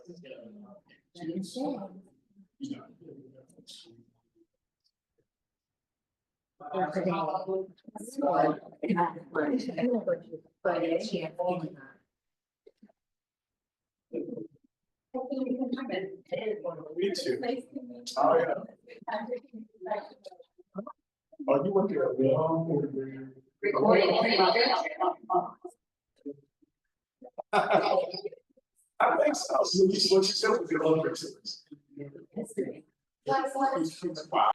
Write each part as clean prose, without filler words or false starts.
Me too. Oh, yeah. Oh, you went there. Recording. I think so. What you said was your own excellence. Wow.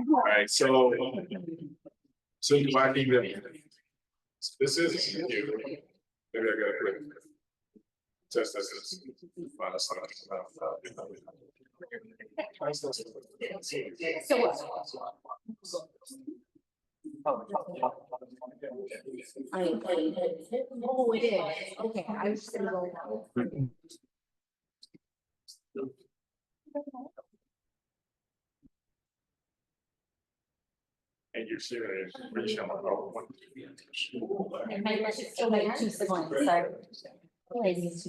All right, so do I need that? This is you. Maybe I gotta click. Test this. So what? Oh, it is. Okay, I was just gonna go. And you're serious. Reach out. And my still like two siblings, so. Ladies.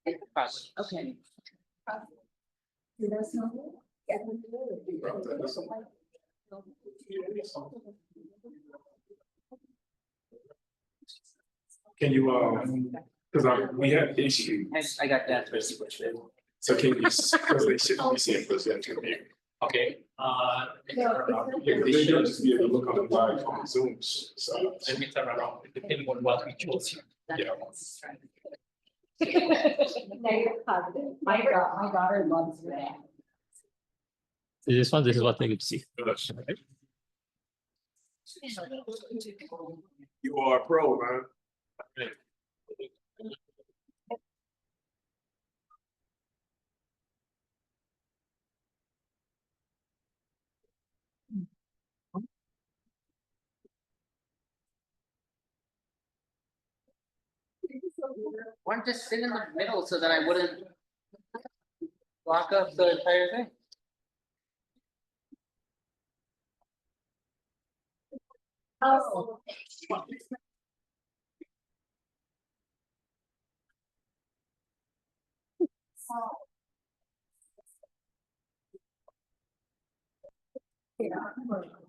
Okay. Can you because we have issues. I got that. So can you, because they shouldn't be seeing present interview. Okay. They should just be able to look on the live on Zoom. So Let me turn around, depending on what we chose here. yeah. My daughter loves that. This is what they could see. You are a pro, man. Why don't just sit in the middle so that I wouldn't block up the entire thing? Oh.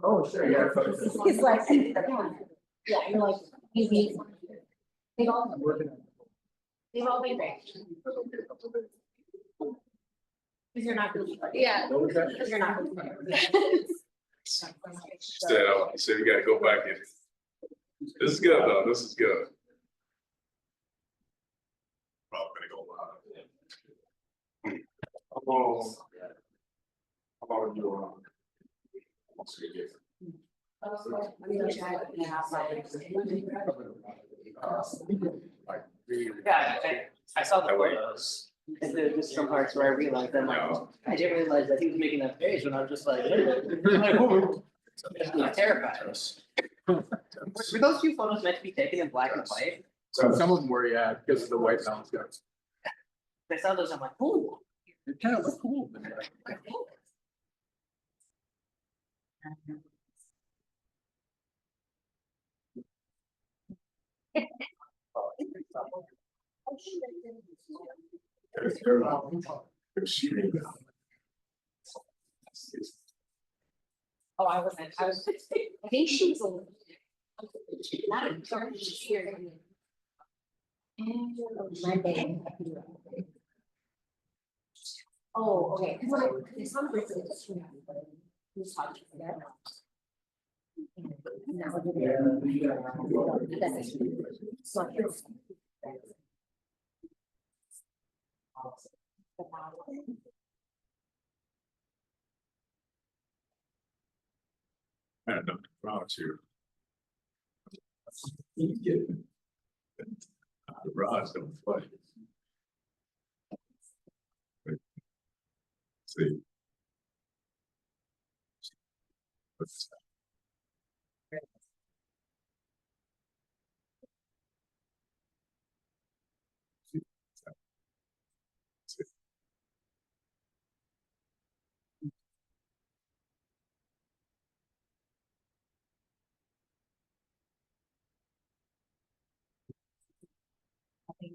Oh, sure, yeah. He's like, yeah, you're like, you need. They've all been great. Because you're not really. Yeah. Because you're not. Said you gotta go back in. This is good though, this is good. Probably gonna go live. How about your Yeah, I saw the photos. And there were just some parts where I realized that I didn't realize that he was making that face when I was just like, I'm terrified. Were those few photos meant to be taken in black and white? So some of them were, yeah, because of the white balance guys. I saw those, I'm like, ooh. It kind of looked cool. Oh, I wasn't, I think she was not a charge here. And Monday. Oh, okay, because it's not really. Who's talking to that? I don't know, Rob's here. You get the rods don't fight. See. Yeah.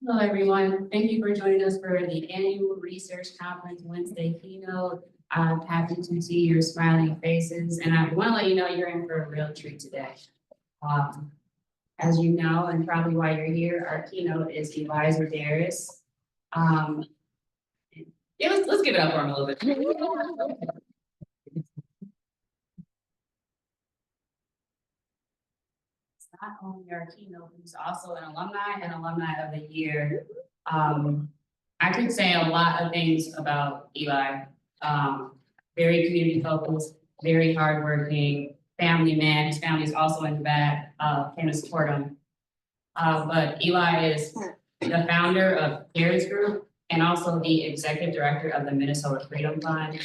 Hello, everyone. Thank you for joining us for the annual research conference Wednesday keynote. I'm happy to see your smiling faces, and I want to let you know you're in for a real treat today. As you know, and probably why you're here, our keynote is Elizer Darris. Yeah, let's give it up for him a little bit. Not only our keynote, he's also an alumni of the year. I could say a lot of things about Eli. Very community focused, very hardworking, family man. His family is also in the back, came to support him. But Eli is the founder of Darris Group and also the executive director of the Minnesota Freedom Fund.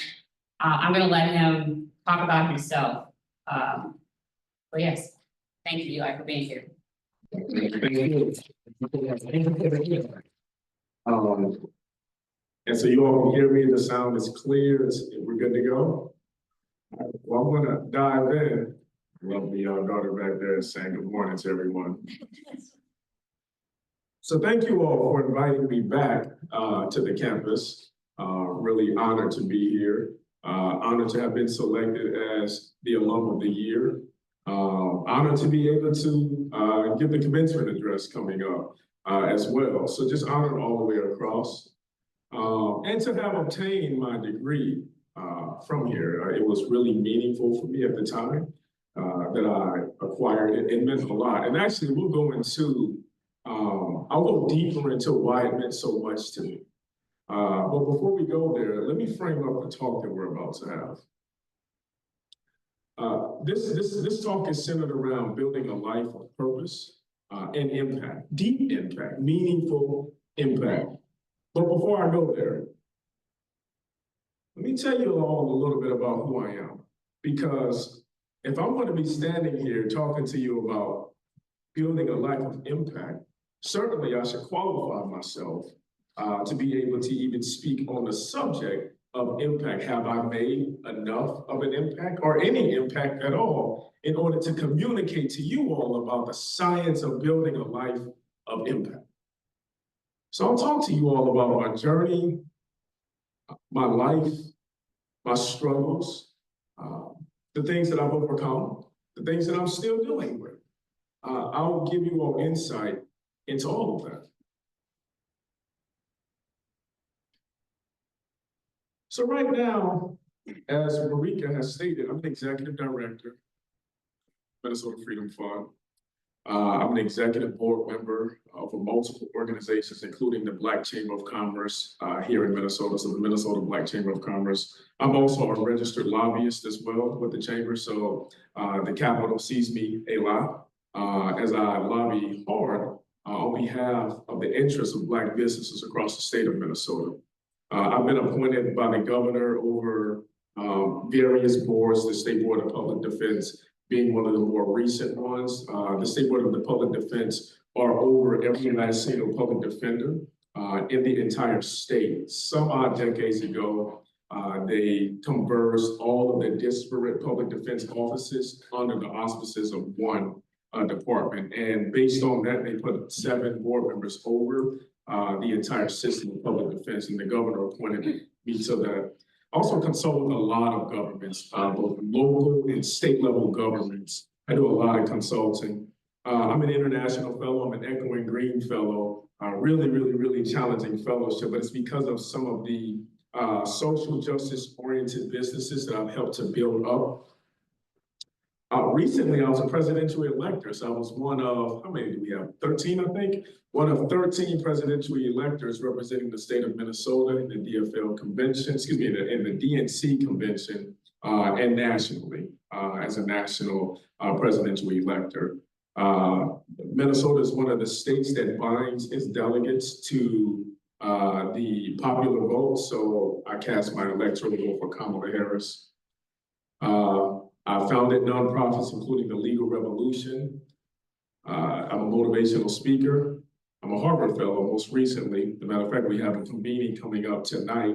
I'm gonna let him talk about himself. But yes. Thank you, Eli, for being here. And so you all can hear me, the sound is clear, we're good to go? All right, well, I'm gonna dive in. Lovely daughter back there saying good morning to everyone. So thank you all for inviting me back to the campus. Really honored to be here. Honored to have been selected as the alum of the year. Honored to be able to give the commencement address coming up as well. So just honored all the way across. And to have obtained my degree from here. It was really meaningful for me at the time that I acquired it. It meant a lot. And actually we'll go into, I'll go deeper into why it meant so much to me. But before we go there, let me frame up the talk that we're about to have. This talk is centered around building a life of purpose and impact, deep impact, meaningful impact. But before I go there, let me tell you all a little bit about who I am. Because if I'm going to be standing here talking to you about building a life of impact, certainly I should qualify myself to be able to even speak on the subject of impact. Have I made enough of an impact or any impact at all in order to communicate to you all about the science of building a life of impact? So I'll talk to you all about my journey, my life, my struggles, the things that I've overcome, the things that I'm still dealing with. I'll give you all insight into all of that. So right now, as Marika has stated, I'm the executive director, Minnesota Freedom Fund. I'm an executive board member for multiple organizations, including the Black Chamber of Commerce here in Minnesota, so the Minnesota Black Chamber of Commerce. I'm also a registered lobbyist as well with the Chamber, so the Capitol sees me a lot as I lobby hard on behalf of the interests of Black businesses across the state of Minnesota. I've been appointed by the governor over various boards, the State Board of Public Defense being one of the more recent ones. The State Board of the Public Defense are over every last single public defender in the entire state. Some odd decades ago, they converged all of the disparate public defense offices under the auspices of one department. And based on that, they put 7 board members over the entire system of public defense, and the governor appointed me to that. I also consult with a lot of governments, both local and state level governments. I do a lot of consulting. I'm an international fellow, I'm an Echoing Green fellow, really challenging fellowship, but it's because of some of the social justice oriented businesses that I've helped to build up. Recently, I was a presidential elector, so I was one of, how many do we have? 13, I think? One of 13 presidential electors representing the state of Minnesota in the DFL convention, excuse me, in the DNC convention, and nationally as a national presidential elector. Minnesota is one of the states that binds its delegates to the popular vote, so I cast my electoral vote for Kamala Harris. I founded nonprofits, including the Legal Revolution. I'm a motivational speaker. I'm a Harvard Fellow most recently. As a matter of fact, we have a convening coming up tonight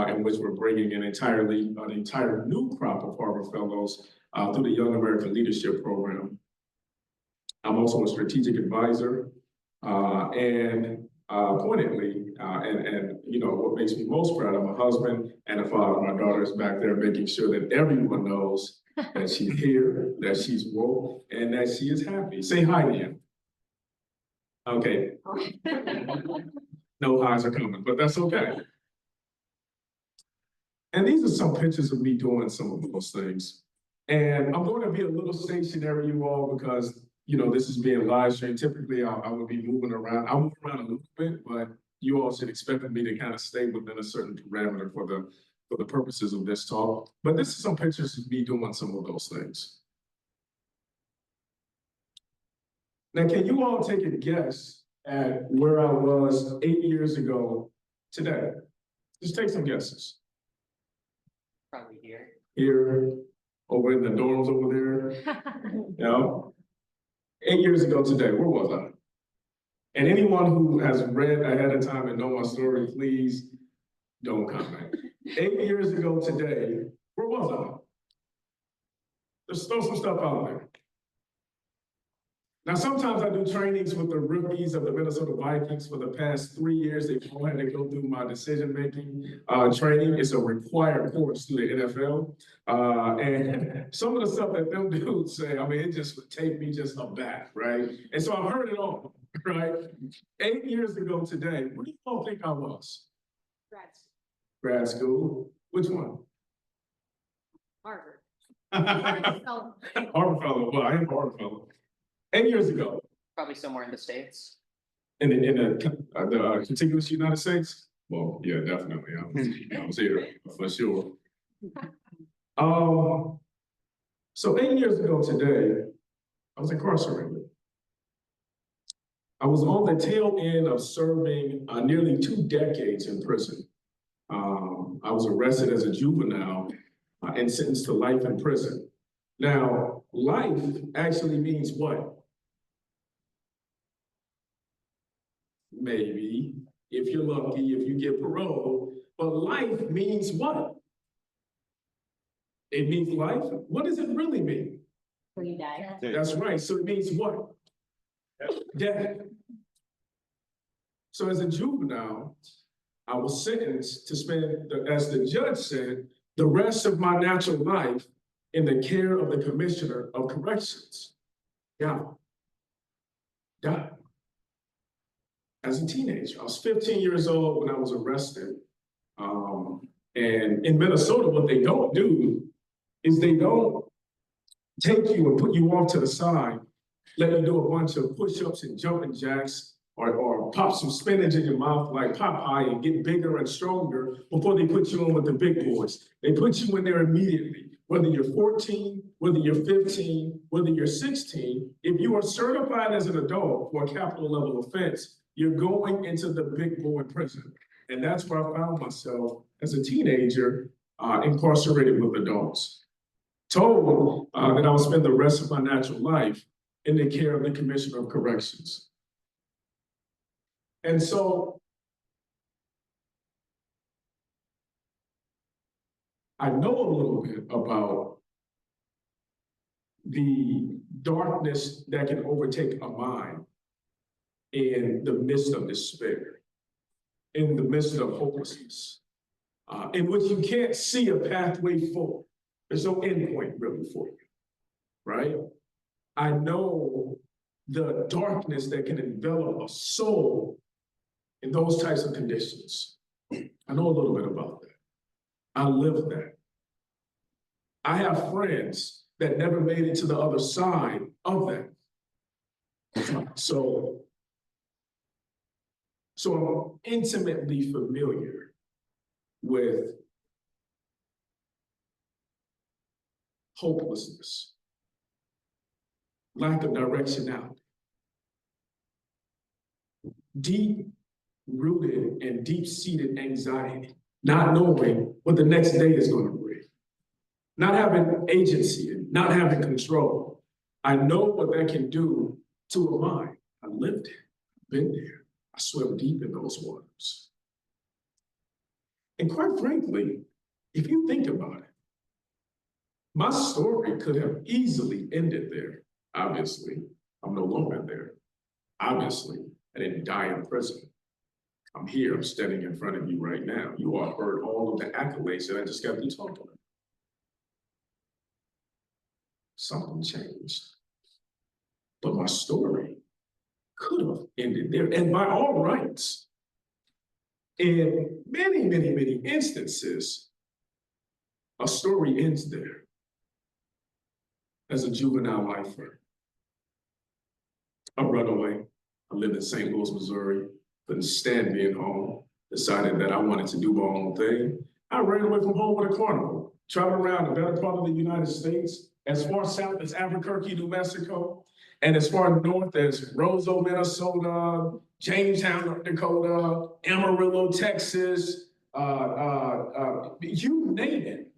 in which we're bringing an entire new crop of Harvard Fellows through the Young American Leadership Program. I'm also a strategic advisor and pointedly, and you know, what makes me most proud, I'm a husband and a father. My daughter is back there making sure that everyone knows that she's here, that she's woke, and that she is happy. Say hi to him. Okay. No highs are coming, but that's okay. And these are some pictures of me doing some of those things. And I'm going to be a little stationary, you all, because, you know, this is being live streamed. Typically, I would be moving around. I'll move around a little bit, but you all should expect me to kind of stay within a certain parameter for the purposes of this talk. But this is some pictures of me doing some of those things. Now, can you all take a guess at where I was 8 years ago today? Just take some guesses. Probably here. Here, over in the dorms over there, you know? 8 years ago today, where was I? And anyone who has read ahead of time and know my story, please don't comment. 8 years ago today, where was I? Just throw some stuff out there. Now, sometimes I do trainings with the rookies of the Minnesota Vikings for the past 3 years. They've all had to go through my decision-making training. It's a required course through the NFL. And some of the stuff that them dudes say, I mean, it just would take me just aback, right? And so I've heard it all, right? 8 years ago today, what do you all think I was? Grad school. Which one? Harvard. Harvard Fellow. Well, I am a Harvard Fellow. 8 years ago. Probably somewhere in the States. In the contiguous United States? Well, yeah, definitely. I was here for sure. So 8 years ago today, I was incarcerated. I was on the tail end of serving nearly 2 decades in prison. I was arrested as a juvenile and sentenced to life in prison. Now, life actually means what? Maybe, if you're lucky, if you get parole, but life means what? It means life. What does it really mean? When you die. That's right. So it means what? Death. So as a juvenile, I was sentenced to spend, as the judge said, the rest of my natural life in the care of the Commissioner of Corrections. Yeah. As a teenager, I was 15 years old when I was arrested. And in Minnesota, what they don't do is they don't take you and put you off to the side, let you do a bunch of push-ups and jumping jacks, or pop some spinach in your mouth like Popeye and get bigger and stronger before they put you in with the big boys. They put you in there immediately. Whether you're 14, whether you're 15, whether you're 16, if you are certified as an adult for a capital level offense, you're going into the big boy prison. And that's where I found myself as a teenager, incarcerated with adults. Told that I would spend the rest of my natural life in the care of the Commissioner of Corrections. And so I know a little bit about the darkness that can overtake a mind in the midst of despair, in the midst of hopelessness, in which you can't see a pathway forward. There's no end point really for you, right? I know the darkness that can envelop a soul in those types of conditions. I know a little bit about that. I live that. I have friends that never made it to the other side of that. So I'm intimately familiar with hopelessness, lack of directionality, deep-rooted and deep-seated anxiety, not knowing what the next day is going to bring, not having agency, not having control. I know what that can do to a mind. I lived it, been there. swim deep in those waters. And quite frankly, if you think about it, my story could have easily ended there. Obviously, I'm no longer there. Obviously, I didn't die in prison. I'm here, I'm standing in front of you right now. You all heard all of the accolades that I just got through talking about. Something changed. But my story could have ended there. And by all rights, in many, many, many instances, a story ends there. As a juvenile lifer, a runaway, I lived in St. Louis, Missouri, couldn't stand being home, decided that I wanted to do my own thing. I ran away from home with a carnival, traveled around the better part of the United States, as far south as Albuquerque, New Mexico, and as far north as Roseau, Minnesota, Jamestown, North Dakota, Amarillo, Texas, you name it,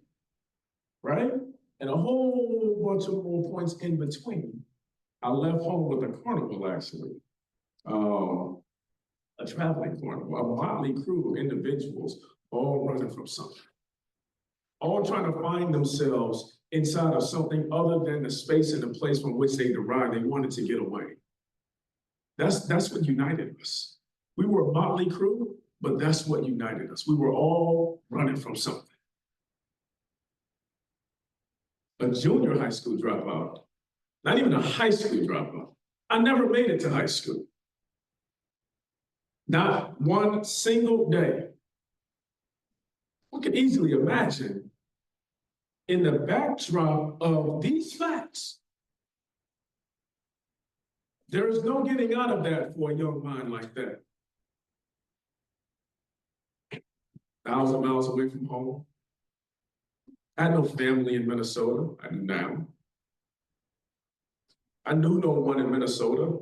right? And a whole bunch of more points in between. I left home with a carnival, actually. A traveling carnival, a motley crew of individuals, all running from something. All trying to find themselves inside of something other than the space and the place from which they derived. They wanted to get away. That's what united us. We were a motley crew, but that's what united us. We were all running from something. A junior high school dropout, not even a high school dropout. I never made it to high school. Not one single day. We can easily imagine in the backdrop of these facts, there is no getting out of that for a young mind like that. 1,000 miles away from home. I had no family in Minnesota, I do now. I knew no one in Minnesota.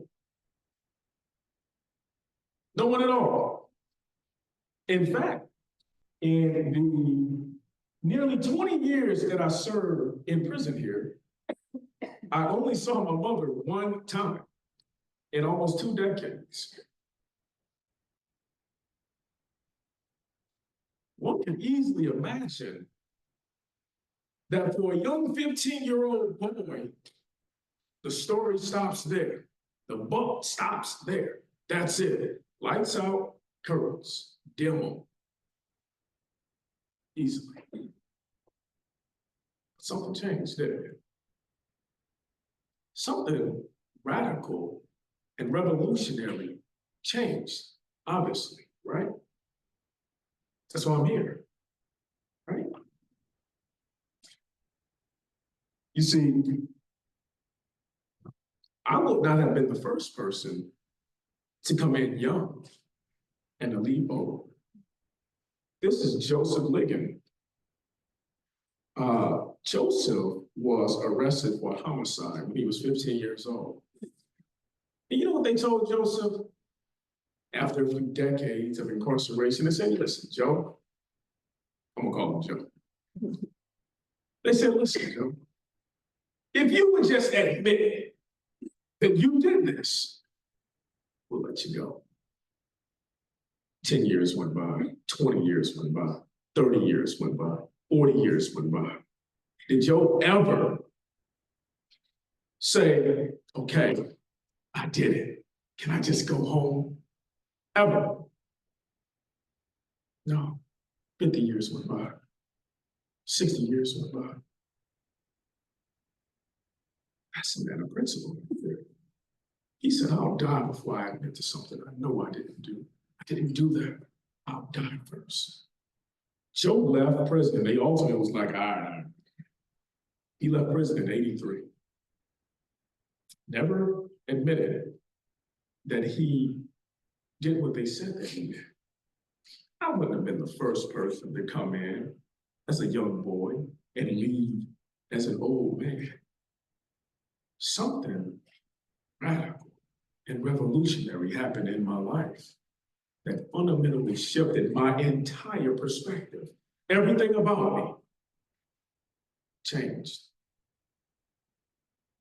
No one at all. In fact, in the nearly 20 years that I served in prison here, I only saw my mother one time in almost 2 decades. One can easily imagine that for a young 15-year-old boy, the story stops there. The book stops there. That's it. Lights out, curtains, dim on. Easily. Something changed there. Something radical and revolutionary changed, obviously, right? That's why I'm here, right? You see, I would not have been the first person to come in young and to leave old. This is Joseph Ligon. Joseph was arrested for homicide when he was 15 years old. And you know what they told Joseph? After a few decades of incarceration, they said, listen, Joe, I'm gonna call him Joe. They said, listen, Joe, if you would just admit that you did this, we'll let you go. 10 years went by, 20 years went by, 30 years went by, 40 years went by. Did Joe ever say, okay, I did it. Can I just go home? Ever? No. 50 years went by. 60 years went by. That's a man of principle. He said, I'll die before I admit to something I know I didn't do. I didn't do that. I'll die first. Joe left prison. They ultimately was like, all right. He left prison in '83. Never admitted that he did what they said that he did. I wouldn't have been the first person to come in as a young boy and leave as an old man. Something radical and revolutionary happened in my life that fundamentally shifted my entire perspective. Everything about me changed.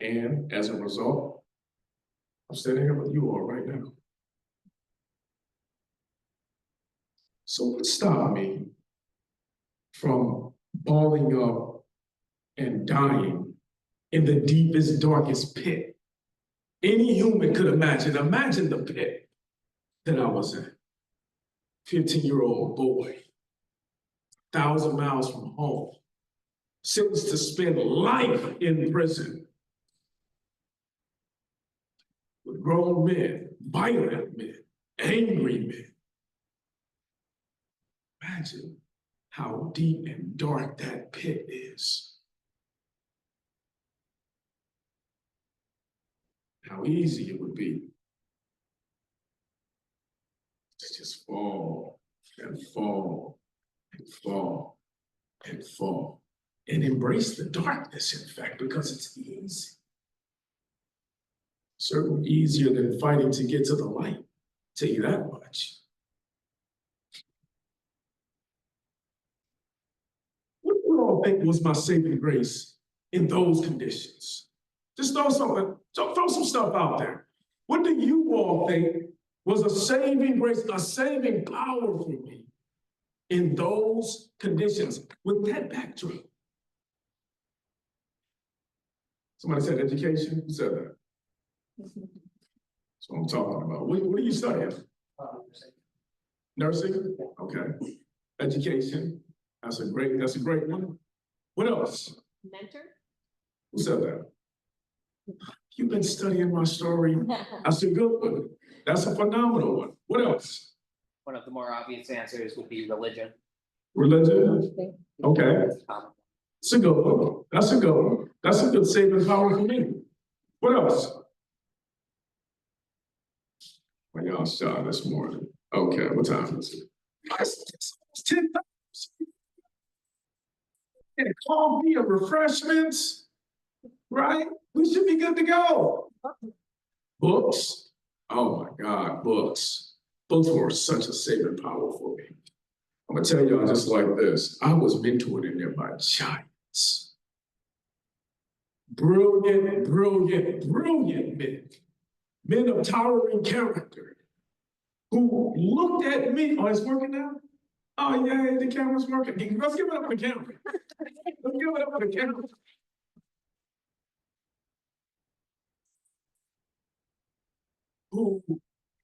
And as a result, I'm standing here with you all right now. So what stopped me from balling up and dying in the deepest, darkest pit any human could imagine? Imagine the pit that I was in. 15-year-old boy, 1,000 miles from home, sentenced to spend life in prison with grown men, violent men, angry men. Imagine how deep and dark that pit is. How easy it would be to just fall and fall and fall and fall and embrace the darkness, in fact, because it's easy. Certainly easier than fighting to get to the light, I'll tell you that much. What do you all think was my saving grace in those conditions? Just throw some stuff out there. What do you all think was a saving grace, a saving power for me in those conditions with that backdrop? Somebody said education. Who said that? That's what I'm talking about. What are you studying? Nursing? Okay. Education. That's a great one. What else? Mentor? Who said that? You've been studying my story. That's a good one. That's a phenomenal one. What else? One of the more obvious answers would be religion. Religion? Okay. That's a good one. That's a good one. That's a good saving power for me. What else? Well, y'all shy this morning. Okay, what time is it? It's 10:00. And coffee and refreshments, right? We should be good to go. Books. Oh my God, books. Books were such a saving power for me. I'm gonna tell y'all just like this. I was mentored in there by giants. Brilliant, brilliant, brilliant men. Men of towering character who looked at me. Oh, it's working now? Oh, yeah, the camera's working. Let's give it up for the camera. Let's give it up for the camera. Who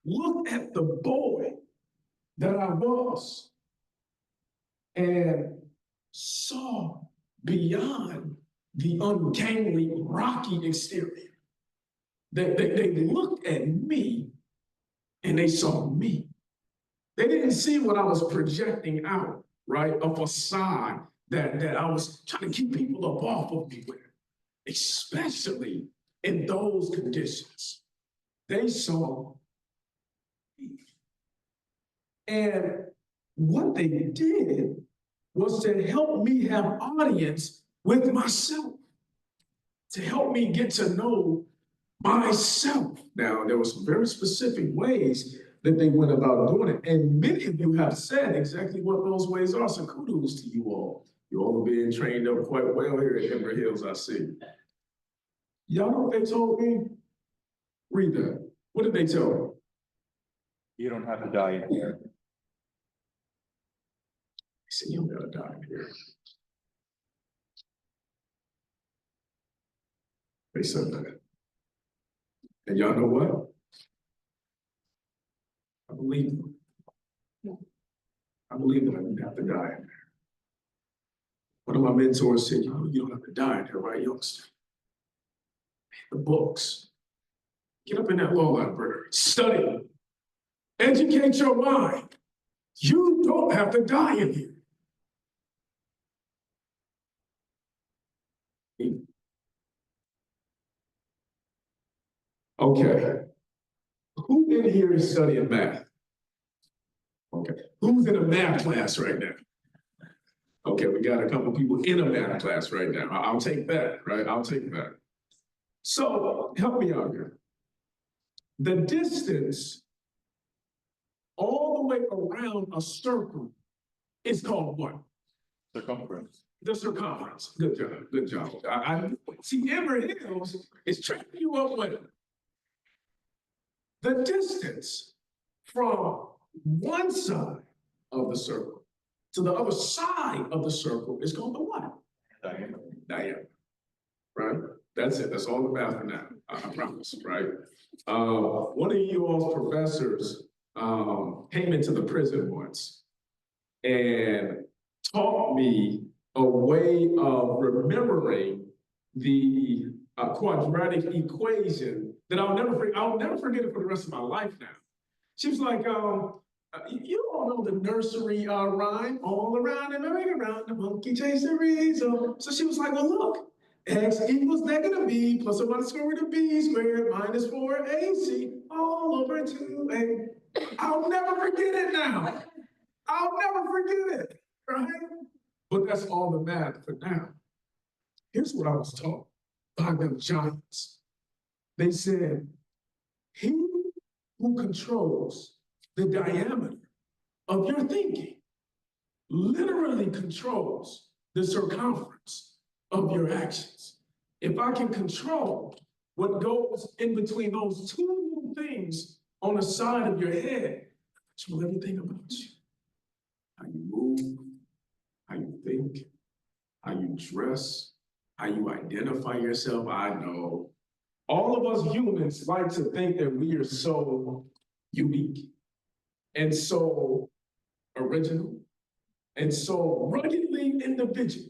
looked at the boy that I was and saw beyond the ungainly, rocky exterior. They looked at me and they saw me. They didn't see what I was projecting out, right? A facade that I was trying to keep people up off of me with, especially in those conditions. They saw me. And what they did was to help me have audience with myself, to help me get to know myself. Now, there were some very specific ways that they went about doing it. And many of you have said exactly what those ways are. So kudos to you all. You all are being trained up quite well here at Inver Hills, I see. Y'all know what they told me? Read that. What did they tell me? You don't have to die in here. They said, you don't gotta die in here. They said that. And y'all know what? I believe them. I believe that I didn't have to die in there. One of my mentors said, you don't have to die in there, right, youngster? The books. Get up in that law library, study, educate your mind. You don't have to die in here. Okay. Who in here is studying math? Okay. Who's in a math class right now? Okay, we got a couple people in a math class right now. I'll take that, right? I'll take that. So help me out here. The distance all the way around a circle is called what? Circumference. The circumference. Good job, good job. I see, Inver Hills is tracking you up with it. The distance from one side of the circle. To the other side of the circle is called the what? Diameter. Diameter, right? That's it, that's all the math for now, I promise, right? One of you all's professors came into the prison once and taught me a way of remembering the quadratic equation that I'll never forget it for the rest of my life now. She was like, you all know the nursery rhyme, all around and around, the monkey chased the reason. So she was like, well, look, x equals negative b plus or minus square root of b squared minus 4ac all over 2a. I'll never forget it now. I'll never forget it, right? But that's all the math for now. Here's what I was taught by them giants. They said, he who controls the diameter of your thinking literally controls the circumference of your actions. If I can control what goes in between those two things on the side of your head, I control everything about you. How you move, how you think, how you dress, how you identify yourself. I know all of us humans like to think that we are so unique and so original and so ruggedly individual,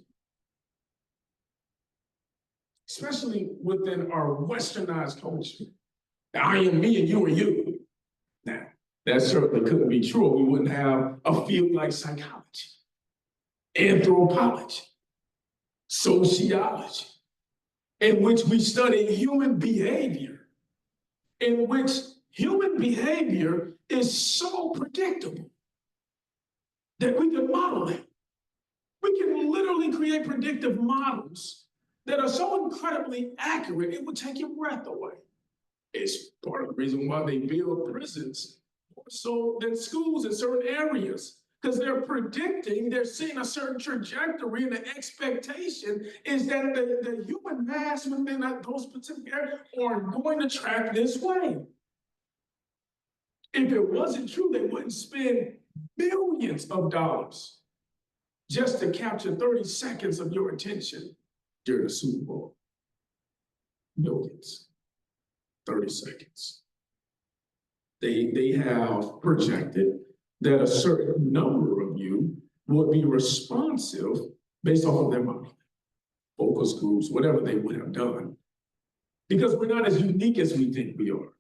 especially within our westernized culture. I am me and you are you. Now, that certainly couldn't be true. We wouldn't have a field like psychology, anthropology, sociology, in which we study human behavior, in which human behavior is so predictable that we can model it. We can literally create predictive models that are so incredibly accurate, it would take your breath away. It's part of the reason why they build prisons more so than schools in certain areas, because they're predicting, they're seeing a certain trajectory, and the expectation is that the human mass within those specific areas are going to track this way. If it wasn't true, they wouldn't spend millions of dollars just to capture 30 seconds of your attention during the Super Bowl. Millions, 30 seconds. They have projected that a certain number of you would be responsive based off of their modeling, focus groups, whatever they would have done, because we're not as unique as we think we are.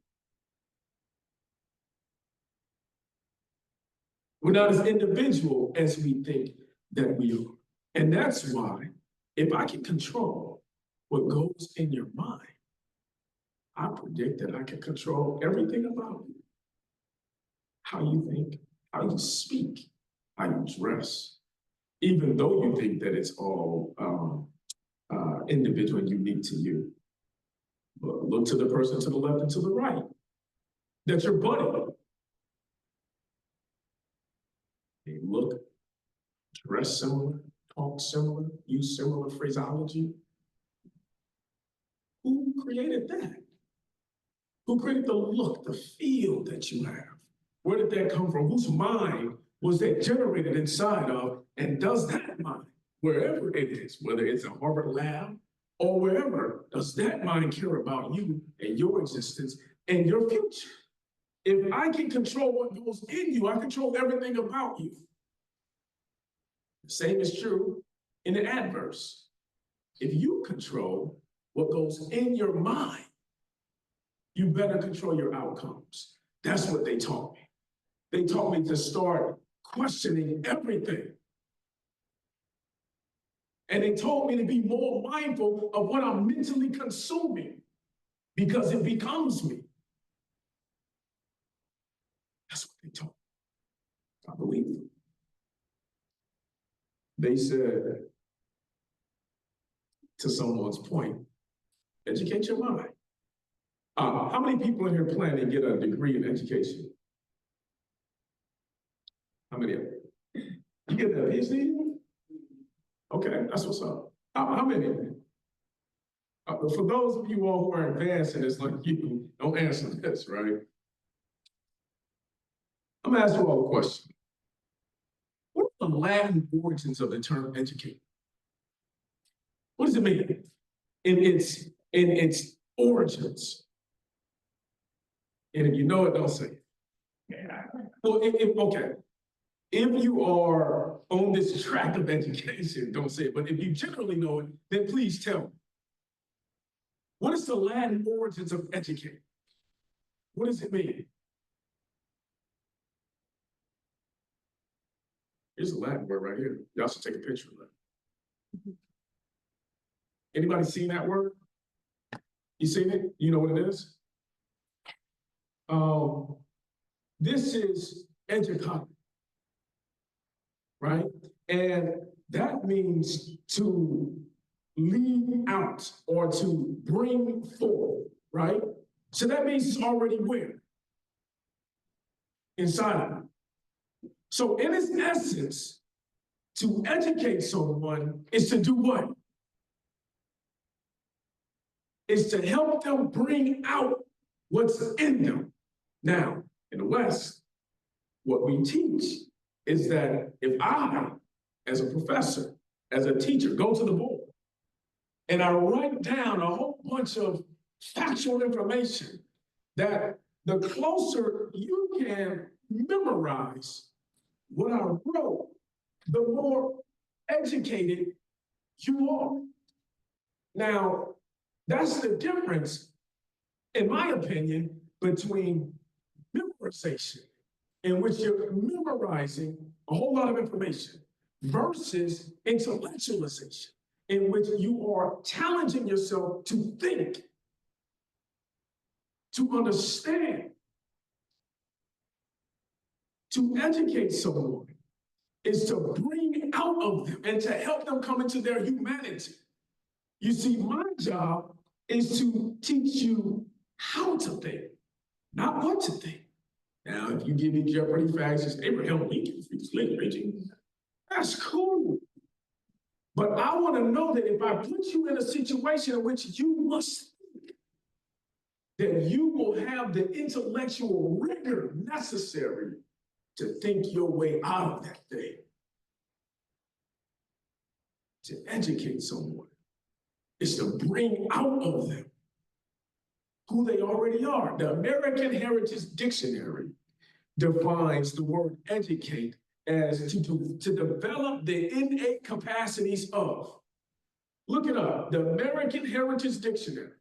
We're not as individual as we think that we are. And that's why, if I can control what goes in your mind, I predict that I can control everything about you. How you think, how you speak, how you dress, even though you think that it's all individual and unique to you. But look to the person to the left and to the right. That's your buddy. They look, dress similar, talk similar, use similar phraseology. Who created that? Who created the look, the feel that you have? Where did that come from? Whose mind was that generated inside of? And does that mind, wherever it is, whether it's a Harvard lab or wherever, does that mind care about you and your existence and your future? If I can control what goes in you, I control everything about you. The same is true in the adverse. If you control what goes in your mind, you better control your outcomes. That's what they taught me. They taught me to start questioning everything. And they told me to be more mindful of what I'm mentally consuming, because it becomes me. That's what they taught me. I believe them. They said, to someone's point, educate your mind. How many people in here plan to get a degree in education? How many of you? You get that PhD? Okay, that's what's up. How many of you? For those of you all who are advanced and it's like you, don't answer this, right? I'm gonna ask you all a question. the Latin origins of the term educate? What does it mean? In its origins. And if you know it, don't say it. Yeah. Well, okay. If you are on this track of education, don't say it. But if you generally know it, then please tell me. What is the Latin origins of educate? What does it mean? Here's a Latin word right here. Y'all should take a picture of that. Anybody seen that word? You seen it? You know what it is? This is educate, right? And that means to lead out or to bring forth, right? So that means it's already where? Inside of you. So in its essence, to educate someone is to do what? Is to help them bring out what's in them. Now, in the West, what we teach is that if I, as a professor, as a teacher, go to the board and I write down a whole bunch of factual information, that the closer you can memorize what I wrote, the more educated you are. Now, that's the difference, in my opinion, between memorization, in which you're memorizing a whole lot of information, versus intellectualization, in which you are challenging yourself to think, to understand, to educate someone is to bring out of them and to help them come into their humanity. You see, my job is to teach you how to think, not what to think. Now, if you give me Jeopardy facts, it's Abraham Lincoln, that's cool. But I want to know that if I put you in a situation in which you must think, that you will have the intellectual rigor necessary to think your way out of that thing. To educate someone is to bring out of them who they already are. The American Heritage Dictionary defines the word educate as to develop the innate capacities of. Look it up, the American Heritage Dictionary.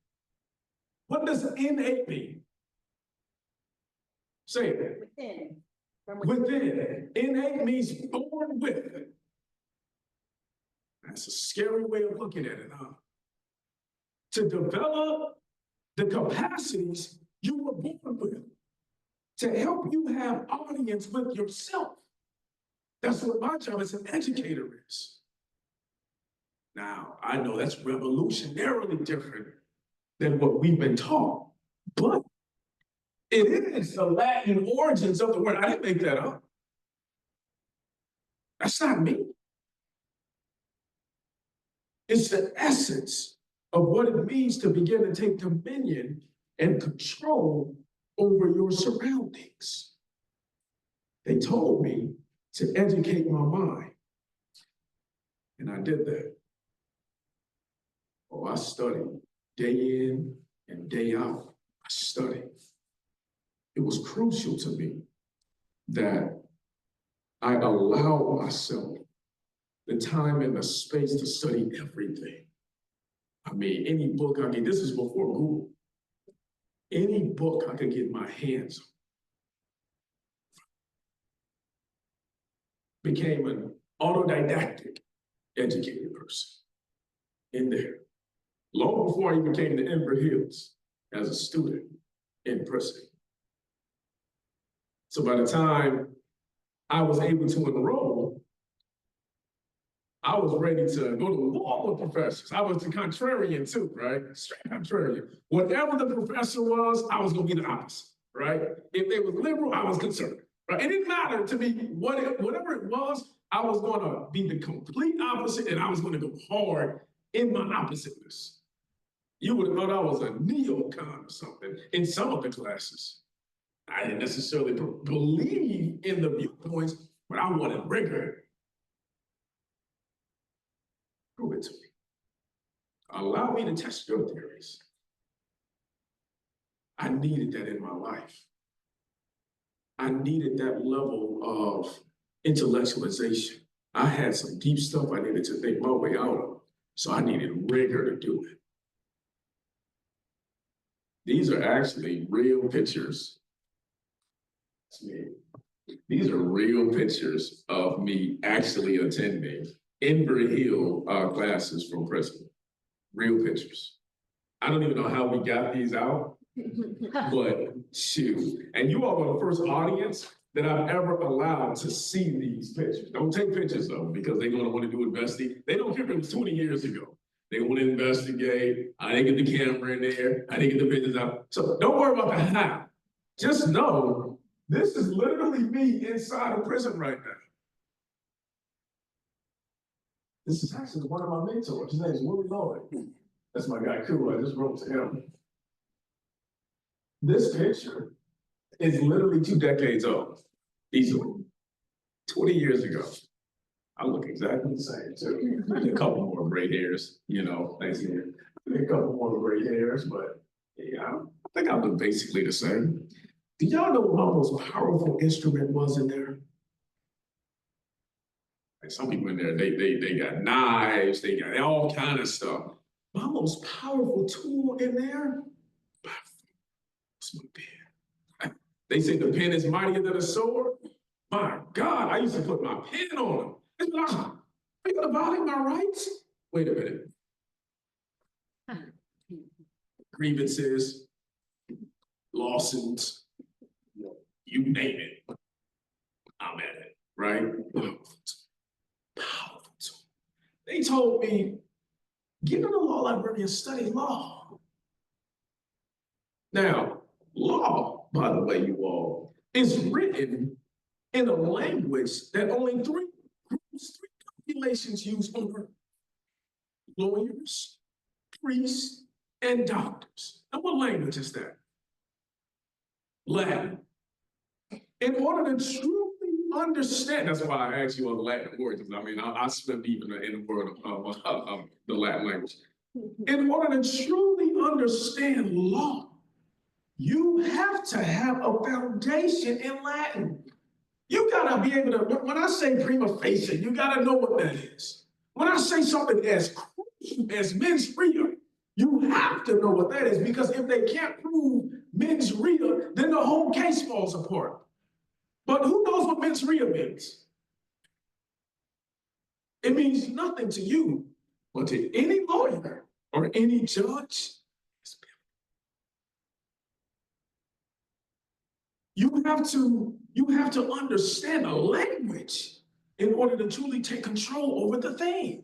What does innate mean? Say it. Within. Within. Innate means born with. That's a scary way of looking at it, huh? To develop the capacities you were born with, to help you have audience with yourself. That's what my job as an educator is. Now, I know that's revolutionarily different than what we've been taught, but it is the Latin origins of the word. I didn't make that up. That's not me. It's the essence of what it means to begin to take dominion and control over your surroundings. They told me to educate my mind, and I did that. Oh, I studied day in and day out. I studied. It was crucial to me that I allow myself the time and the space to study everything. I mean, any book I get, this is before Google, any book I could get my hands on. Became an autodidactic educated person in there. Long before I even came to Inver Hills as a student in prison. So by the time I was able to enroll, I was ready to go to war with professors. I was the contrarian too, right? Straight contrarian. Whatever the professor was, I was gonna be the opposite, right? If they was liberal, I was conservative, right? It didn't matter to me whatever it was, I was gonna be the complete opposite and I was gonna go hard in my oppositeness. You would have thought I was a neocon or something in some of the classes. I didn't necessarily believe in the viewpoints, but I wanted rigor. Prove it to me. Allow me to test your theories. I needed that in my life. I needed that level of intellectualization. I had some deep stuff I needed to think my way out of, so I needed rigor to do it. These are actually real pictures. These are real pictures of me actually attending Inver Hill classes from Princeton. Real pictures. I don't even know how we got these out, but shoot. And you all are the first audience that I've ever allowed to see these pictures. Don't take pictures of them because they're gonna want to do investing. They don't care if it was 20 years ago. They want to investigate. I didn't get the camera in there. I didn't get the pictures out. So don't worry about the how. Just know this is literally me inside a prison right now. This is actually one of my mentors. His name is Willie Lloyd. That's my guy, Koo. I just wrote to him. This picture is literally 2 decades old, easily. 20 years ago. I look exactly the same, too. Maybe a couple more gray hairs, you know, thanks here. Maybe a couple more gray hairs, but yeah, I think I look basically the same. Do y'all know what my most powerful instrument was in there? Like some people in there, they got knives, they got all kind of stuff. My most powerful tool in there, was my pen. They say the pen is mightier than a sword. My God, I used to put my pen on them. It's like, are you gonna violate my rights? Wait a minute. Grievances, lawsuits, you name it. I'm at it, right? Powerful tool. They told me, get in the law library and study law. Now, law, by the way, you all, is written in a language that only three populations use on earth: lawyers, priests, and doctors. And what language is that? Latin. In order to truly understand, that's why I asked you on the Latin words, because I mean, I swim deep in the word of the Latin language. In order to truly understand law, you have to have a foundation in Latin. You gotta be able to, when I say prima facie, you gotta know what that is. When I say something as crucial as mens rea, you have to know what that is, because if they can't prove mens rea, then the whole case falls apart. But who knows what mens rea means? It means nothing to you, but to any lawyer or any judge. You have to understand a language in order to truly take control over the thing.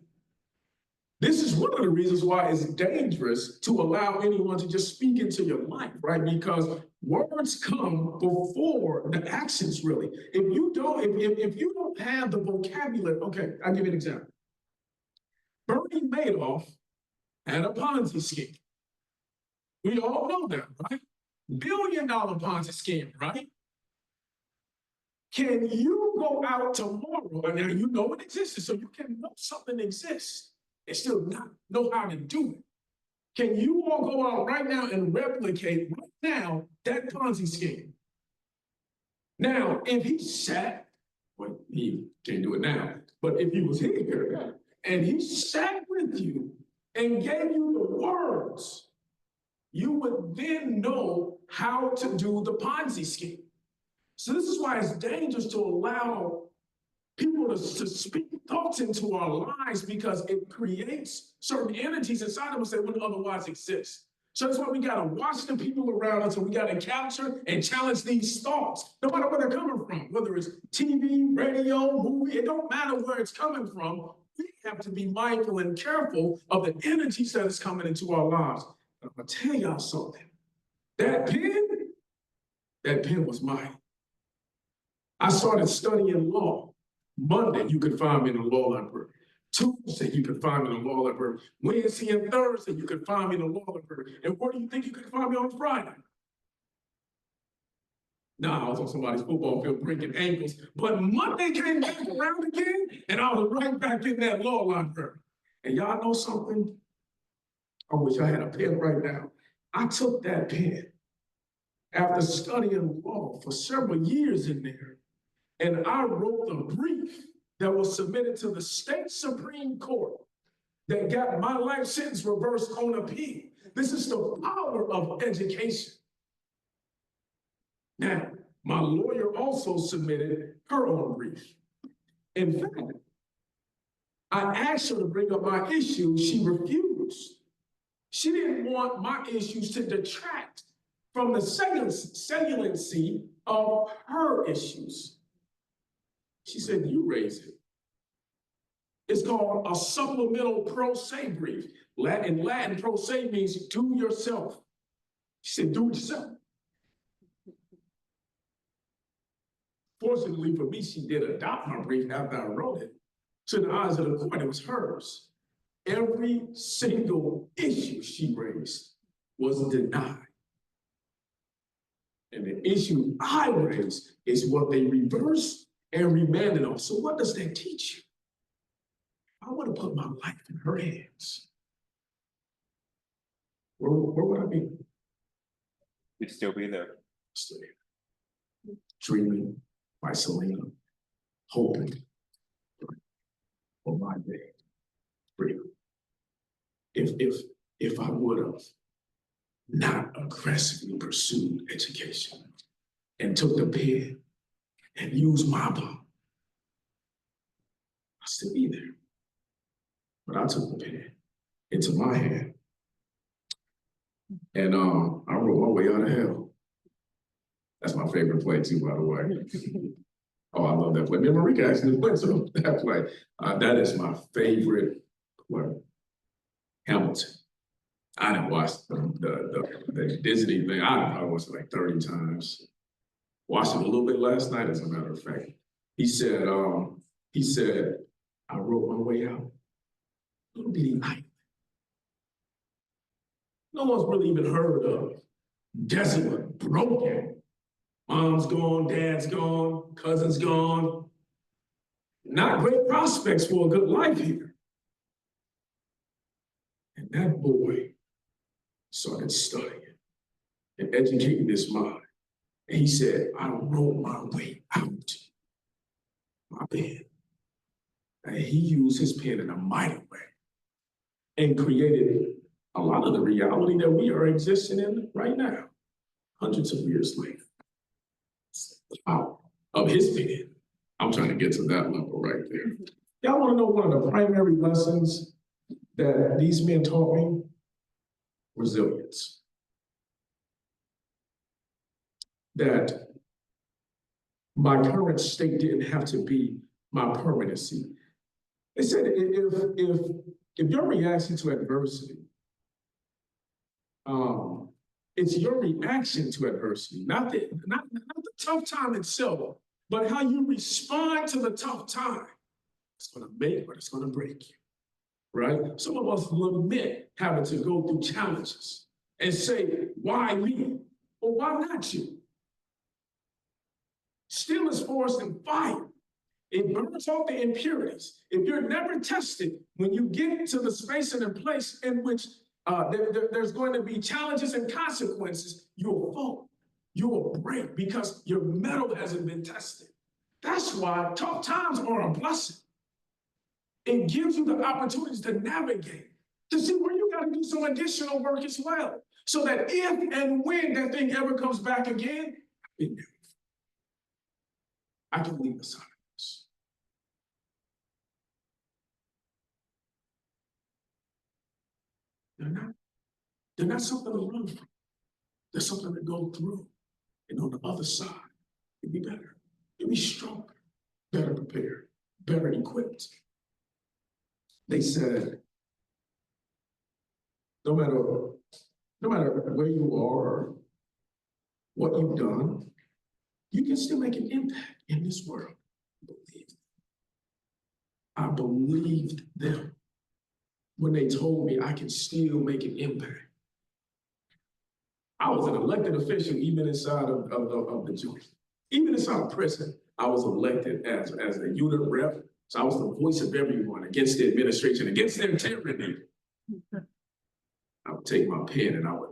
This is one of the reasons why it's dangerous to allow anyone to just speak into your life, right? Because words come before the actions, really. If you don't have the vocabulary, okay, I'll give you an example. Bernie Madoff had a Ponzi scheme. We all know that, right? $1 billion Ponzi scheme, right? Can you go out tomorrow, and now you know it exists, so you can know something exists and still not know how to do it? Can you all go out right now and replicate right now that Ponzi scheme? Now, if he sat, well, he can't do it now, but if he was here and he sat with you and gave you the words, you would then know how to do the Ponzi scheme. So this is why it's dangerous to allow people to speak thoughts into our lives, because it creates certain entities inside of us that wouldn't otherwise exist. So that's why we gotta watch the people around us, and we gotta capture and challenge these thoughts, no matter where they're coming from, whether it's TV, radio, movie, it don't matter where it's coming from. We have to be mindful and careful of the energies that is coming into our lives. I'm gonna tell y'all something. That pen was mine. I started studying law. Monday, you could find me in the law library. Tuesday, you could find me in the law library. Wednesday and Thursday, you could find me in the law library. And where do you think you could find me on Friday? Nah, I was on somebody's football field breaking ankles. But Monday came back around again, and I was right back in that law library. And y'all know something? I wish I had a pen right now. I took that pen after studying law for several years in there, and I wrote the brief that was submitted to the state Supreme Court that got my life sentence reversed on appeal. This is the power of education. Now, my lawyer also submitted her own brief. In fact, I asked her to bring up my issues. She refused. She didn't want my issues to detract from the saliency of her issues. She said, you raise it. It's called a supplemental pro se brief. In Latin, pro se means do yourself. She said, do it yourself. Fortunately for me, she did adopt my brief after I wrote it. So in the eyes of the court, it was hers. Every single issue she raised was denied. And the issue I raised is what they reversed and remanded on. So what does that teach you? I want to put my life in her hands. Where would I be? You'd still be there. Still here. Dreaming by Selena, hoping for my day. Freedom. If I would have not aggressively pursued education and took the pen and used my palm, I'd still be there. But I took the pen into my hand and I wrote my way out of hell. That's my favorite play too, by the way. Oh, I love that play. Me and Marika actually went to that play. That is my favorite play. Hamilton. I didn't watch the Disney thing. I probably watched it like 30 times. Watched it a little bit last night, as a matter of fact. He said, I wrote my way out. Little bitty island. No one's really even heard of. Desolate, broken. Mom's gone, dad's gone, cousin's gone. Not great prospects for a good life here. And that boy started studying and educating his mind. And he said, I wrote my way out. My pen. And he used his pen in a mighty way and created a lot of the reality that we are existing in right now, hundreds of years later. The power of his pen. I'm trying to get to that level right there. Y'all want to know one of the primary lessons that these men taught me? Resilience. That my current state didn't have to be my permanency. They said if your reaction to adversity, it's your reaction to adversity, not the tough time itself, but how you respond to the tough time. It's gonna make or it's gonna break you, right? Some of us lament having to go through challenges and say, why me? Or why not you? Steel is forged in fire. It burns off the impurities. If you're never tested, when you get to the space and the place in which there's going to be challenges and consequences, you'll fall. You will break because your metal hasn't been tested. That's why tough times are a blessing. It gives you the opportunities to navigate, to see where you got to do some additional work as well. So that if and when that thing ever comes back again, I can leave aside this. They're not something to run from. They're something to go through. And on the other side, you'll be better. You'll be stronger, better prepared, better equipped. They said, no matter where you are or what you've done, you can still make an impact in this world. I believed them when they told me I can still make an impact. I was an elected official even inside of the joint. Even inside of prison, I was elected as a unit rep So I was the voice of everyone against the administration, against their tyranny. I would take my pen and I would,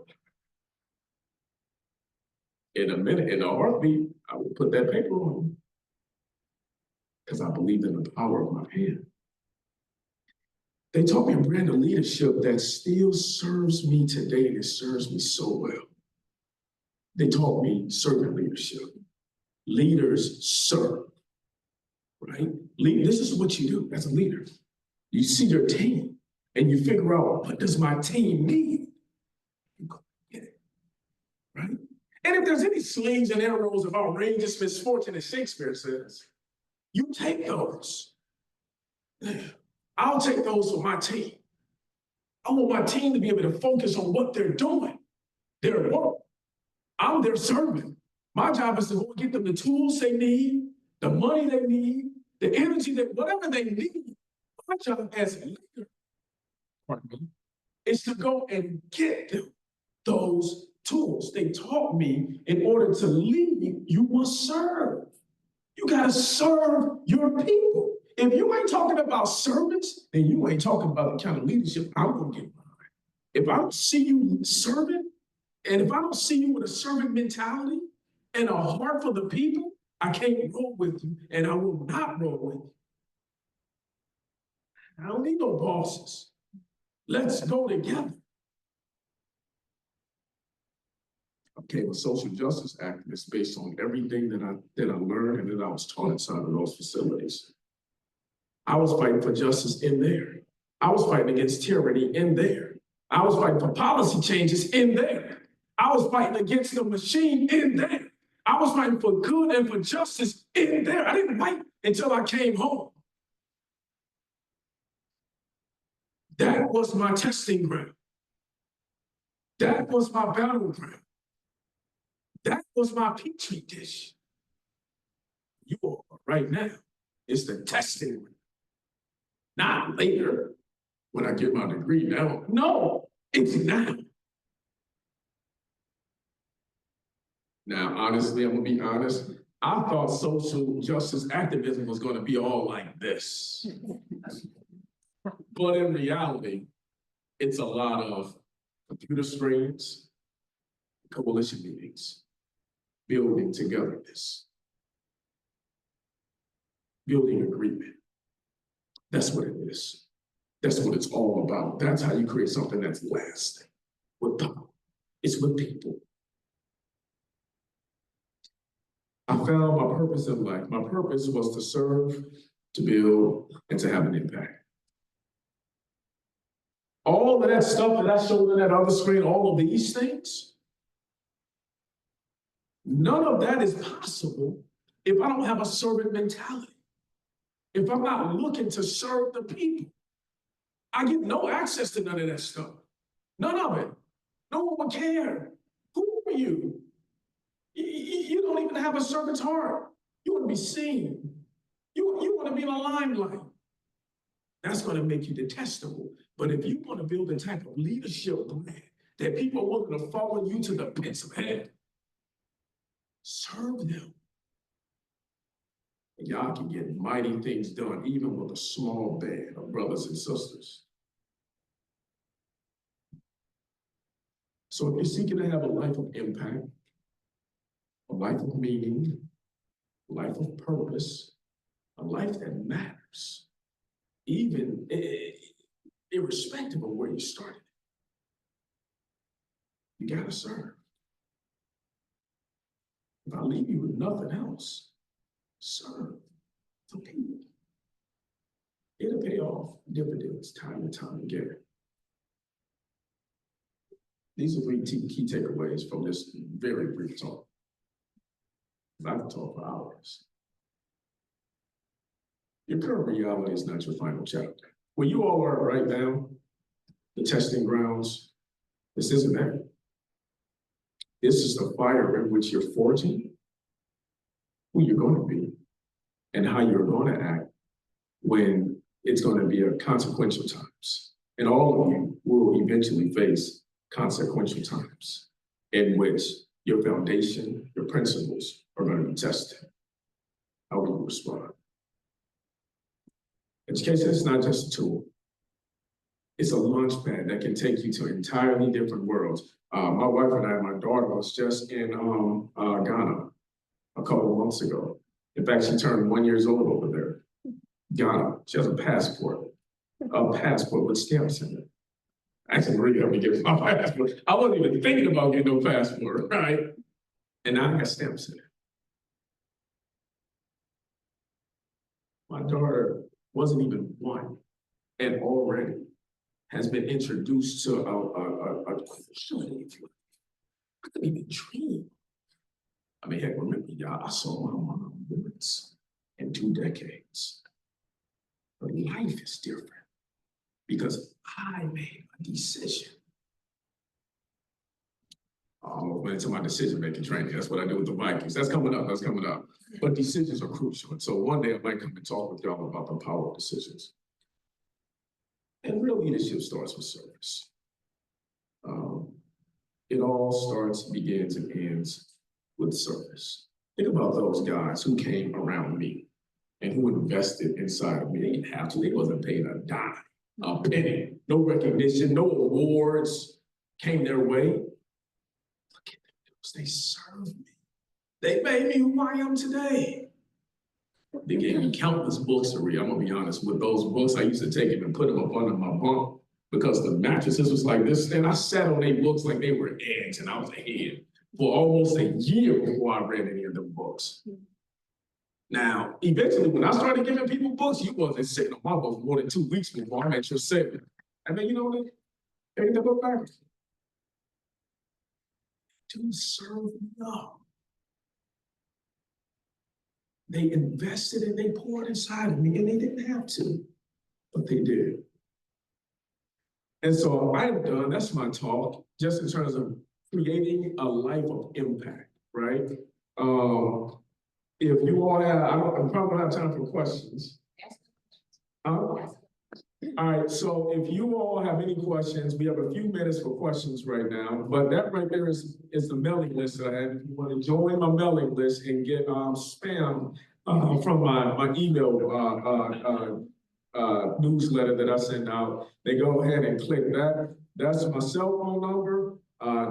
in a minute, in a heartbeat, I would put that paper on. Because I believed in the power of my pen. They taught me a brand of leadership that still serves me today, and it serves me so well. They taught me servant leadership. Leaders serve, right? This is what you do as a leader. You see your team and you figure out, what does my team need? You go get it, right? And if there's any slings and arrows of outrageous misfortune, as Shakespeare says, you take those. I'll take those for my team. I want my team to be able to focus on what they're doing, their work. I'm their servant. My job is to go get them the tools they need, the money they need, the energy, whatever they need. My job as a leader, is to go and get them those tools. They taught me in order to lead, you must serve. You gotta serve your people. If you ain't talking about service, then you ain't talking about the kind of leadership I'm gonna get behind. If I don't see you serving, and if I don't see you with a servant mentality and a heart for the people, I can't roll with you, and I will not roll with you. I don't need no bosses. Let's go together. I became a social justice activist based on everything that I learned and that I was taught inside of those facilities. I was fighting for justice in there. I was fighting against tyranny in there. I was fighting for policy changes in there. I was fighting against the machine in there. I was fighting for good and for justice in there. I didn't wait until I came home. That was my testing ground. That was my battleground. That was my petri dish. You are right now. It's the testing ground. Not later when I get my degree now. No, it's now. Now, honestly, I'm gonna be honest. I thought social justice activism was gonna be all like this. But in reality, it's a lot of computer screens, coalition meetings, building togetherness, building agreement. That's what it is. That's what it's all about. That's how you create something that's lasting. With power. It's with people. I found my purpose in life. My purpose was to serve, to build, and to have an impact. All of that stuff that I showed on that other screen, all of these things, none of that is possible if I don't have a servant mentality. If I'm not looking to serve the people, I get no access to none of that stuff. None of it. No one would care. Who are you? You don't even have a servant's heart. You want to be seen. You want to be in the limelight. That's going to make you detestable. But if you want to build a type of leadership brand that people are willing to follow you to the pits of hell, serve them. And y'all can get mighty things done, even with a small band of brothers and sisters. So if you're seeking to have a life of impact, a life of meaning, a life of purpose, a life that matters, even irrespective of where you started, you gotta serve. If I leave you with nothing else, serve the people. It'll pay off dividends time and time again. These are three key takeaways from this very brief talk. I can talk for hours. Your current reality is not your final chapter. Where you all are right now, the testing grounds, this isn't that. This is the fire in which you're forging who you're going to be and how you're going to act when it's going to be a consequential times. And all of you will eventually face consequential times in which your foundation, your principles are going to be tested. How will you respond? Education is not just a tool. It's a launch pad that can take you to entirely different worlds. My wife and I, my daughter was just in Ghana a couple of months ago. In fact, she turned 1 year old over there. Ghana. She has a passport with stamps in it. Actually, Maria helped me get my passport. I wasn't even thinking about getting no passport, right? And now I got stamps in it. My daughter wasn't even 1 and already has been introduced to a quality of life I couldn't even dream. I mean, heck, remember, y'all, I saw my mom once in 2 decades. But life is different because I made a decision. Oh, went into my decision-making training. That's what I do with the Vikings. That's coming up. But decisions are crucial. And so one day I might come and talk with y'all about the power of decisions. And real leadership starts with service. It all starts, begins, and ends with service. Think about those guys who came around me and who invested inside of me. They didn't have to. They wasn't paid a dime, a penny, no recognition, no awards came their way. Look at them. They served me. They made me who I am today. They gave me countless books to read. I'm gonna be honest, with those books, I used to take them and put them up under my bunk because the mattresses was like this, and I sat on their books like they were eggs, and I was ahead for almost a year before I read any of them books. Now, eventually, when I started giving people books, you wasn't sitting on my books more than 2 weeks before I'm at your segment. And then, you know what? They get the book back. To serve me up. They invested and they poured inside of me, and they didn't have to, but they did. And so I'm done. That's my talk, just in terms of creating a life of impact, right? If you all have, I'm probably gonna have time for questions. All right, so if you all have any questions, we have a few minutes for questions right now, but that right there is the mailing list that I have. If you want to join my mailing list and get spam from my email newsletter that I send out, they go ahead and click that. That's my cell phone number.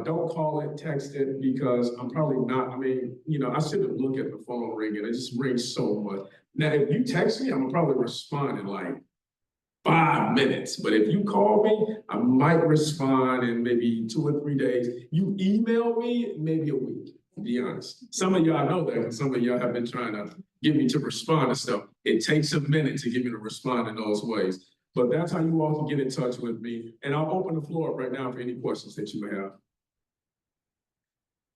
Don't call it, text it, because I'm probably not, I mean, you know, I shouldn't look at the phone ringing. It just rings so much. Now, if you text me, I'm gonna probably respond in like 5 minutes. But if you call me, I might respond in maybe 2 or 3 days. You email me, maybe a week, to be honest. Some of y'all know that, and some of y'all have been trying to get me to respond to stuff. It takes a minute to get me to respond in those ways. But that's how you all can get in touch with me. And I'll open the floor up right now for any questions that you may have.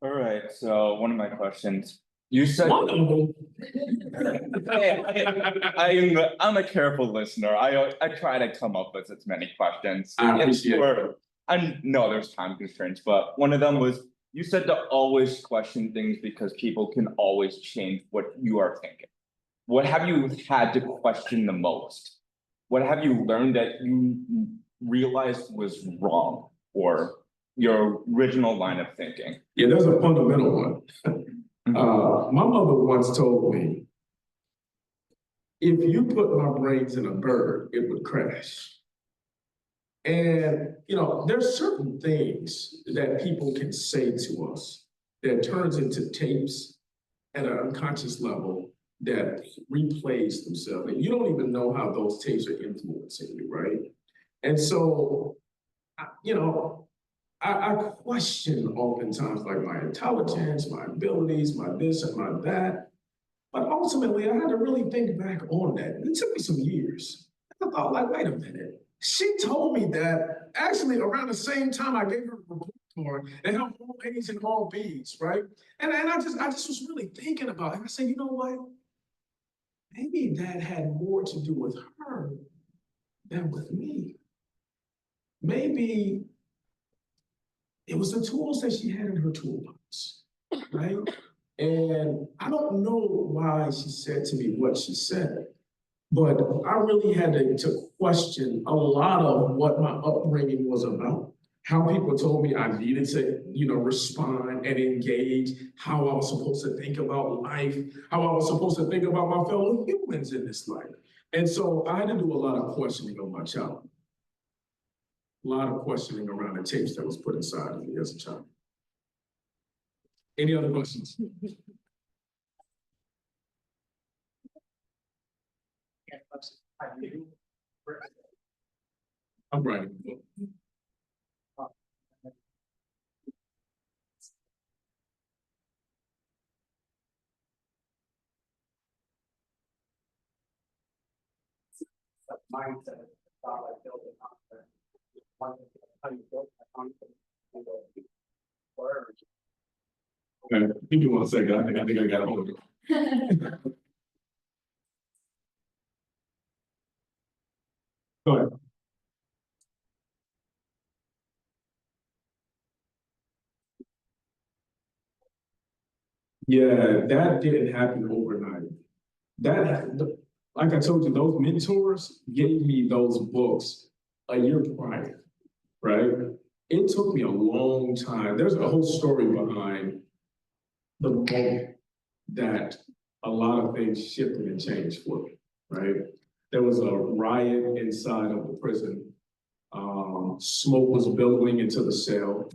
All right, so one of my questions, you said. One of them. I'm a careful listener. I try to come up with as many questions. I appreciate it. I know there's time constraints, but one of them was, you said to always question things because people can always change what you are thinking. What have you had to question the most? What have you learned that you realized was wrong, or your original line of thinking? Yeah, there's a fundamental one. My mother once told me, if you put my brains in a bird, it would crash. And, you know, there's certain things that people can say to us that turns into tapes at an unconscious level that replays themselves. And you don't even know how those tapes are influencing you, right? And so, you know, I question oftentimes like my intelligence, my abilities, my this and my that. But ultimately, I had to really think back on that. It took me some years. I thought, like, wait a minute. She told me that actually around the same time I gave her a report card and her all A's and all B's, right? And I just was really thinking about it. And I said, you know what? Maybe that had more to do with her than with me. Maybe it was the tools that she had in her toolbox, right? And I don't know why she said to me what she said, but I really had to question a lot of what my upbringing was about, how people told me I needed to, you know, respond and engage, how I was supposed to think about life, how I was supposed to think about my fellow humans in this life. And so I had to do a lot of questioning of my child. A lot of questioning around the tapes that was put inside of me as a child. Any other questions? I'm writing a book. Mindset about like building confidence. One thing, how you build that confidence. Words. Okay, give me 1 second. I think I got a hold of it. Go ahead. Yeah, that didn't happen overnight. Like I told you, those mentors gave me those books a year prior, right? It took me a long time. There's a whole story behind the moment that a lot of things shifted and changed for me, right? There was a riot inside of the prison. Smoke was billowing into the cell.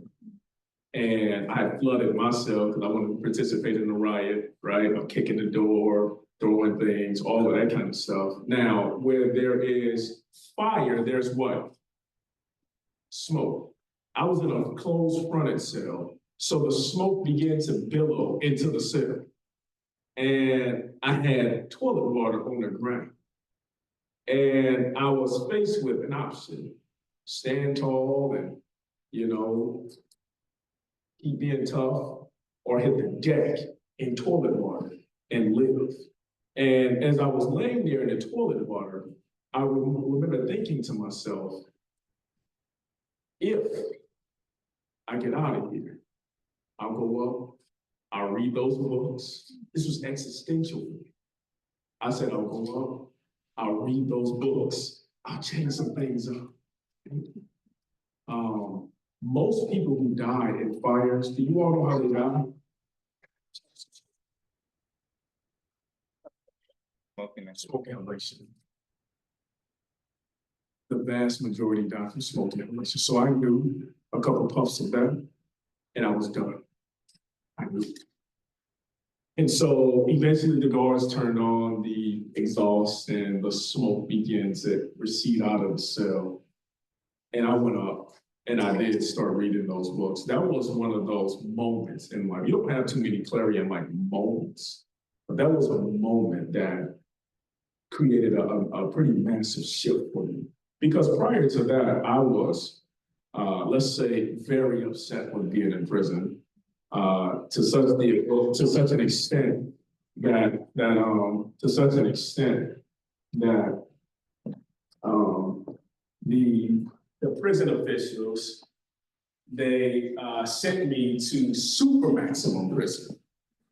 And I flooded my cell because I wanted to participate in the riot, right? I'm kicking the door, throwing things, all of that kind of stuff. Now, where there is fire, there's what? Smoke. I was in a closed fronted cell, so the smoke began to billow into the cell. And I had toilet water on the ground. And I was faced with an option, stand tall and, keep being tough, or hit the deck in toilet water and live. And as I was laying there in the toilet water, I remember thinking to myself, if I get out of here, I'll go up, I'll read those books. This was existential for me. I said, I'll go up, I'll read those books, I'll change some things up. Most people who die in fires, do you all know how they die? Smoke inhalation. The vast majority died from smoke inhalation. So I knew a couple puffs of that, and I was done. I knew. And so eventually the guards turned on the exhaust and the smoke began to recede out of the cell. And I went up and I did start reading those books. That was one of those moments in life. You don't have too many clarion like moments, but that was a moment that created a pretty massive shift for me. Because prior to that, I was, let's say, very upset with being in prison. To such an extent that the prison officials, they sent me to super maximum prison.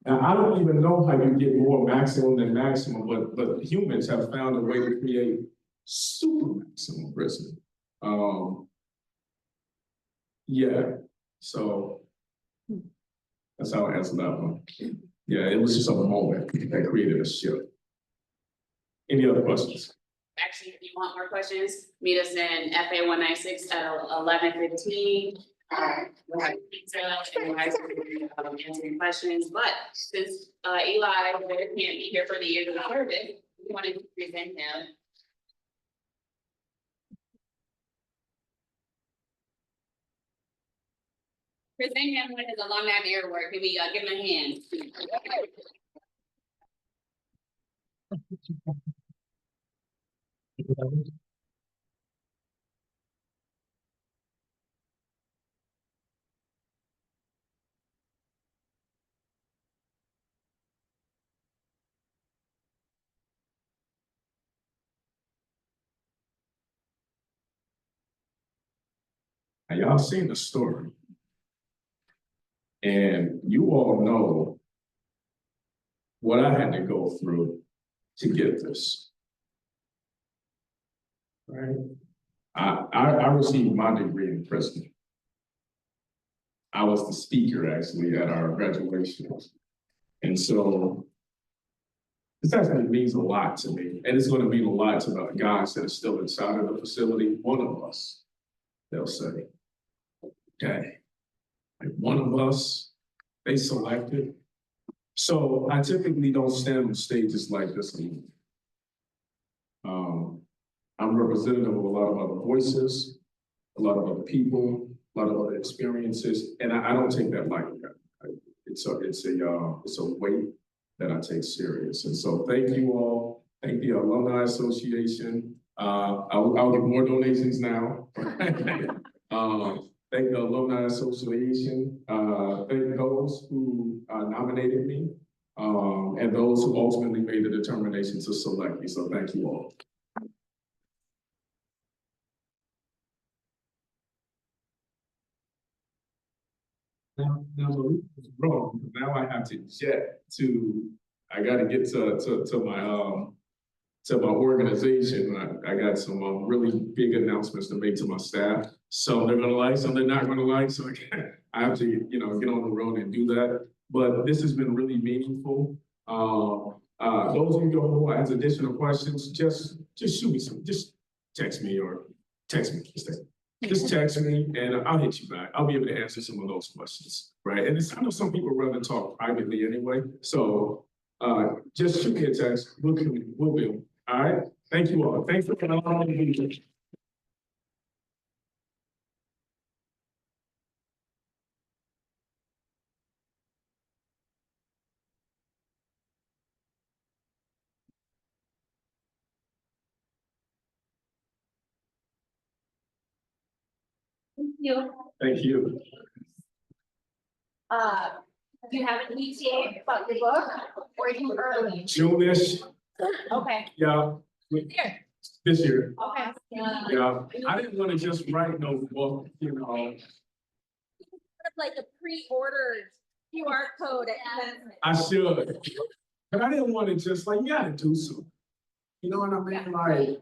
Now, I don't even know how you get more maximum than maximum, but humans have found a way to create super maximum prison. Yeah, so that's how I answer that one. Yeah, it was just a moment that created a shift. Any other questions? Actually, if you want more questions, meet us in FA 196 at 11:15. We'll have pizza and we'll have answering questions. But since Eli can't be here for the years of service, we wanted to present him. Present him with his alumni merit award. Give him a hand. Now, y'all seen the story. And you all know what I had to go through to get this. Right? I received my degree in prison. I was the speaker actually at our graduation. And so this actually means a lot to me, and it's gonna mean a lot to the guys that are still inside of the facility. One of us, they'll say, okay, like one of us, they selected. So I typically don't stand on stages like this anymore. I'm representative of a lot of other voices, a lot of other people, a lot of other experiences, and I don't take that lightly. It's a weight that I take serious. And so thank you all. Thank the Alumni Association. I'll get more donations now. Thank the Alumni Association. Thank those who nominated me, and those who ultimately made the determination to select me. So thank you all. Now Marie was wrong. Now I have to jet to. I got to get to my organization. I got some really big announcements to make to my staff. Some they're gonna like, some they're not gonna like. So I have to get on the road and do that. But this has been really meaningful. Those of you who have additional questions, just shoot me some. Just text me or text me. Just text me and I'll hit you back. I'll be able to answer some of those questions, right? And I know some people rather talk privately anyway. So just shoot me a text. We'll do. All right. Thank you all. Thanks for allowing me to be. Thank you. Thank you. Do you have an ETA about your book or are you early? June-ish. Okay. Yeah. Here. This year. Okay. Yeah. I didn't want to just write no book, Like a pre-ordered QR code at I should. But I didn't want to just you gotta do something. You know what I mean? Like,